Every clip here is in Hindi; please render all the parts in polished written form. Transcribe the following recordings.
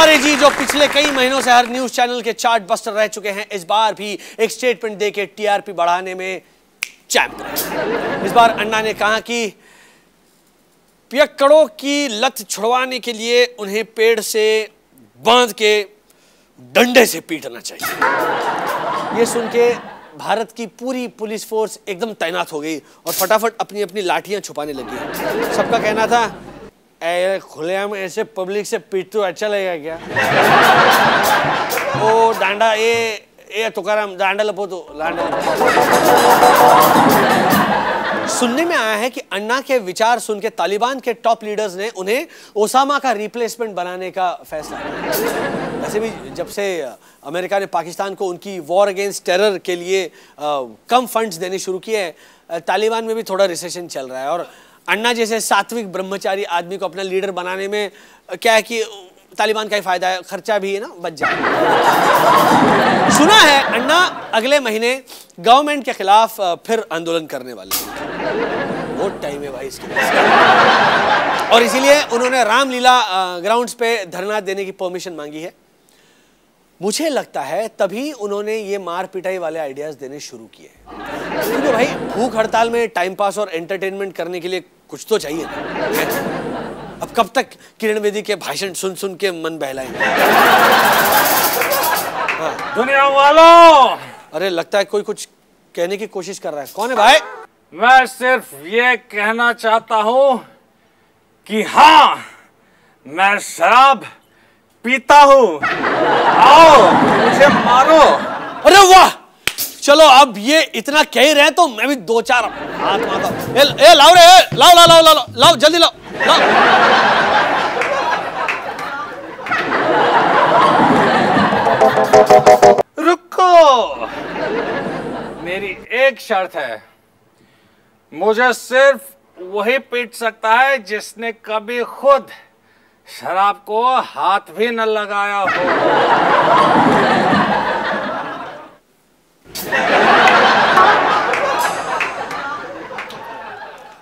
हजारे जी जो पिछले कई महीनों से हर न्यूज चैनल के चार्ट बस्टर रह चुके हैं, इस बार भी एक स्टेटमेंट देके टीआरपी बढ़ाने में चैंप रहे। इस बार अन्ना ने कहा कि पियक्कड़ों की लत छुड़वाने के लिए उन्हें पेड़ से बांध के डंडे से पीटना चाहिए। ये सुन के भारत की पूरी पुलिस फोर्स एकदम तैनात हो गई और फटाफट अपनी अपनी लाठियां छुपाने लगी। सबका कहना था खुलेआम ऐसे पब्लिक से पीट तो अच्छा लगेगा क्या? ओ डांडा ये तुकाराम डांडा लपो तो लांडा लपो। सुनने में आया है कि अन्ना के विचार सुन के तालिबान के टॉप लीडर्स ने उन्हें ओसामा का रिप्लेसमेंट बनाने का फैसला किया। वैसे भी जब से अमेरिका ने पाकिस्तान को उनकी वॉर अगेंस्ट टेरर के लिए कम फंड्स देने शुरू किए हैं, तालिबान में भी थोड़ा रिसेशन चल रहा है और अन्ना जैसे सात्विक ब्रह्मचारी आदमी को अपना लीडर बनाने में क्या है कि तालिबान का ही फायदा है, खर्चा भी है ना बच जाए। सुना है अन्ना अगले महीने गवर्नमेंट के खिलाफ फिर आंदोलन करने वाले हैं। बहुत टाइम है भाई इसके पास और इसीलिए उन्होंने रामलीला ग्राउंड्स पे धरना देने की परमिशन मांगी है। मुझे लगता है तभी उन्होंने ये मार पिटाई वाले आइडियाज देने शुरू किए, क्योंकि भाई भूख हड़ताल में टाइम पास और एंटरटेनमेंट करने के लिए कुछ तो चाहिए ना। अब कब तक किरण बेदी के भाषण सुन सुन के मन बहलाएंगे? हाँ। दुनिया वालों, अरे लगता है कोई कुछ कहने की कोशिश कर रहा है। कौन है भाई? मैं सिर्फ ये कहना चाहता हूँ कि हाँ, मैं शराब पीता हूँ। आओ मुझे मारो। अरे वाह, चलो अब ये इतना कह ही रहे तो मैं भी दो चार हाथ मारता। ए लाओ रे, लाओ लाओ लाओ लाओ लाओ जल्दी लाओ लाओ। रुको, मेरी एक शर्त है, मुझे सिर्फ वही पीट सकता है जिसने कभी खुद शराब को हाथ भी न लगाया हो।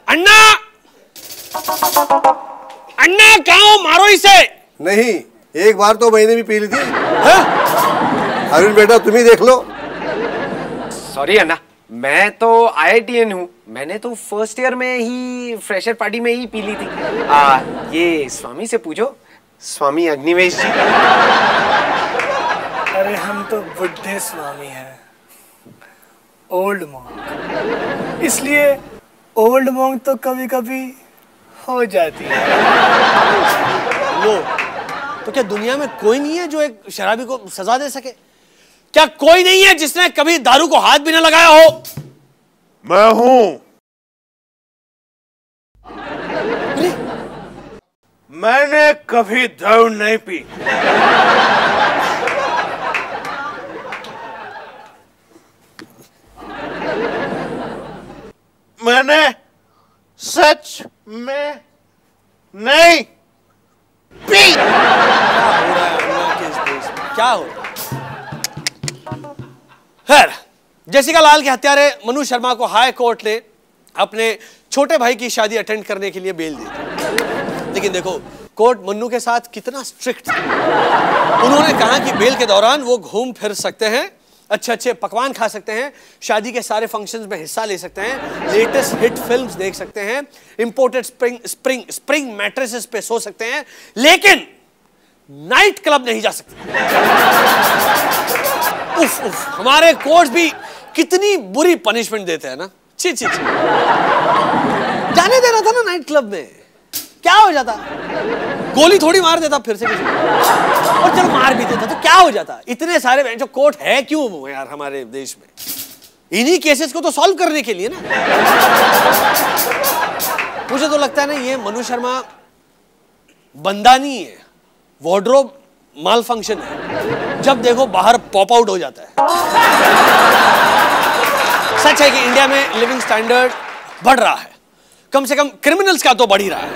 अन्ना, अन्ना कहाँ हो? मारो इसे। नहीं, एक बार तो मैंने भी पी ली थी। अरुण बेटा तुम ही देख लो। सॉरी अन्ना, मैं तो IITN हूँ। मैंने तो फर्स्ट ईयर में ही फ्रेशर पार्टी में ही पी ली थी। ये स्वामी से पूछो, स्वामी अग्निवेश जी। अरे हम तो बुढ़े स्वामी हैं, ओल्ड मॉन्क, इसलिए ओल्ड मॉन्क तो कभी कभी हो जाती है। लो, तो क्या दुनिया में कोई नहीं है जो एक शराबी को सजा दे सके? क्या कोई नहीं है जिसने कभी दारू को हाथ भी ना लगाया हो? मैं हूं। मैंने कभी दारू नहीं पी। मैंने सच में नहीं पी। क्या हो रहा है अन्ना के इस देश में? क्या हो रहा है? खैर, जेसिका लाल के हत्यारे मनु शर्मा को हाई कोर्ट ने अपने छोटे भाई की शादी अटेंड करने के लिए बेल दी, लेकिन देखो कोर्ट मन्नू के साथ कितना स्ट्रिक्ट है। उन्होंने कहा कि बेल के दौरान वो घूम फिर सकते हैं, अच्छे अच्छे पकवान खा सकते हैं, शादी के सारे फंक्शंस में हिस्सा ले सकते हैं, लेटेस्ट हिट फिल्म्स देख सकते हैं, इंपोर्टेड स्प्रिंग मैट्रेसेस पे सो सकते हैं, लेकिन नाइट क्लब नहीं जा सकते। उफ उफ, हमारे कोर्ट्स भी कितनी बुरी पनिशमेंट देते हैं ना। छी छी छी। जाने देना था ना नाइट क्लब में, क्या हो जाता? गोली थोड़ी मार देता फिर से किसी को, और चलो मार भी देता तो क्या हो जाता? इतने सारे जो कोर्ट है क्यों यार हमारे देश में? इन्हीं केसेस को तो सॉल्व करने के लिए ना। मुझे तो लगता है ना ये मनु शर्मा बंदा नहीं है, वार्डरोब माल फंक्शन है, जब देखो बाहर पॉप आउट हो जाता है। सच है कि इंडिया में लिविंग स्टैंडर्ड बढ़ रहा है, कम से कम क्रिमिनल्स का तो बढ़ ही रहा है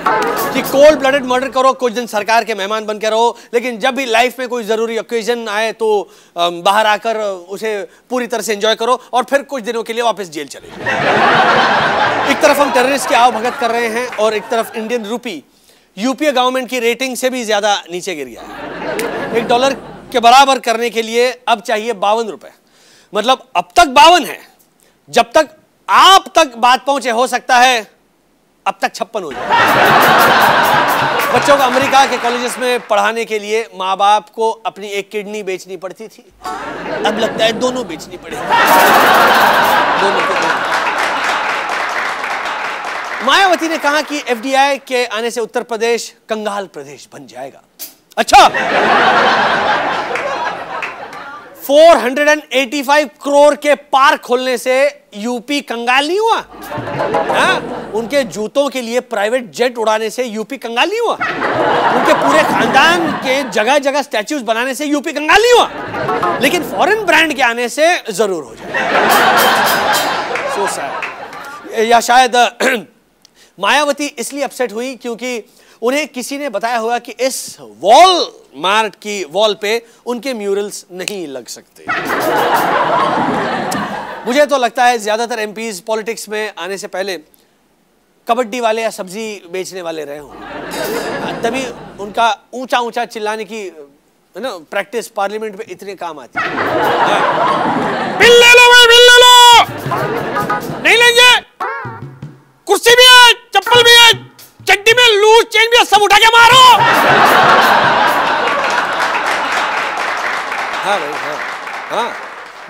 कि कोल्ड ब्लडेड मर्डर करो, कुछ दिन सरकार के मेहमान बन के रहो, लेकिन जब भी लाइफ में कोई जरूरी ओकेजन आए तो बाहर आकर उसे पूरी तरह से एंजॉय करो और फिर कुछ दिनों के लिए वापस जेल चले जाओ। एक तरफ हम टेररिस्ट की आवभगत कर रहे हैं और एक तरफ इंडियन रूपी यूपीए गवर्नमेंट की रेटिंग से भी ज्यादा नीचे गिर गया है। $1 के बराबर करने के लिए अब चाहिए 52 रुपए। मतलब अब तक 52 है, जब तक आप तक बात पहुंचे हो सकता है अब तक 56 हो जाए। बच्चों को अमेरिका के कॉलेजेस में पढ़ाने के लिए माँ बाप को अपनी एक किडनी बेचनी पड़ती थी, अब लगता है दोनों बेचनी पड़ेगी। दोनों को दोनों। मायावती ने कहा कि एफडीआई के आने से उत्तर प्रदेश कंगाल प्रदेश बन जाएगा। अच्छा, 485 करोड़ के पार्क खोलने से यूपी कंगाल नहीं हुआ? उनके जूतों के लिए प्राइवेट जेट उड़ाने से यूपी कंगाल नहीं हुआ? उनके पूरे खानदान के जगह जगह स्टैच्यूज बनाने से यूपी कंगाल नहीं हुआ? लेकिन फॉरेन ब्रांड के आने से जरूर हो जाएगा। So sad. या शायद मायावती इसलिए अपसेट हुई क्योंकि उन्हें किसी ने बताया होगा कि इस वॉलमार्ट की वॉल पे उनके म्यूरल्स नहीं लग सकते। मुझे तो लगता है ज्यादातर एमपीज पॉलिटिक्स में आने से पहले कबड्डी वाले या सब्जी बेचने वाले रहे हों, तभी उनका ऊंचा ऊंचा चिल्लाने की प्रैक्टिस पार्लियामेंट में इतने काम आती है। बिल ले लो भाई, बिल ले लो। नहीं लेंगे? कुर्सी भी है, चप्पल भी है, चड्डी में लूज चेन भी है, सब उठा के मारो। हाँ भाई, हाँ,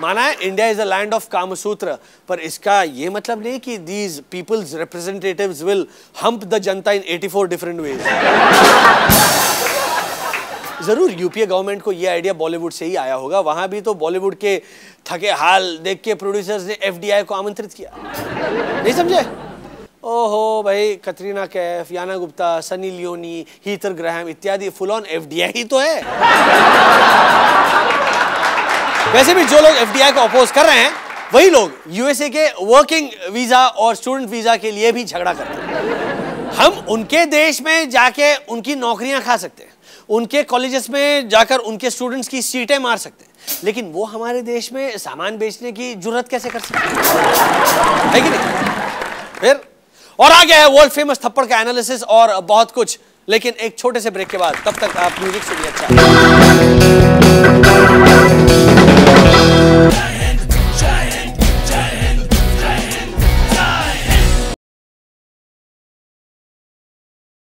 माना है India is a land of Kamasutra, पर इसका ये मतलब नहीं कि these peoples representatives will hump the janta in 84 different ways. जरूर यूपीए गवर्नमेंट को ये आइडिया बॉलीवुड से ही आया होगा। वहां भी तो बॉलीवुड के थके हाल देख के प्रोड्यूसर्स ने एफडीआई को आमंत्रित किया। नहीं समझे? ओहो भाई, Katrina Kaif, Yana Gupta, Sunny Leone, Heather Graham इत्यादि फुल ऑन एफडीआई ही तो है। वैसे भी जो लोग एफडीआई को अपोज कर रहे हैं वही लोग यूएसए के वर्किंग वीजा और स्टूडेंट वीजा के लिए भी झगड़ा करते हैं। हम उनके देश में जाके उनकी नौकरियां खा सकते हैं, उनके कॉलेजेस में जाकर उनके स्टूडेंट्स की सीटें मार सकते हैं, लेकिन वो हमारे देश में सामान बेचने की जुर्रत कैसे कर सकते हैं? है कि नहीं? फिर और आगे है वर्ल्ड फेमस थप्पड़ का एनालिसिस और बहुत कुछ, लेकिन एक छोटे से ब्रेक के बाद। तब तक आप म्यूजिक सुनिए। अच्छा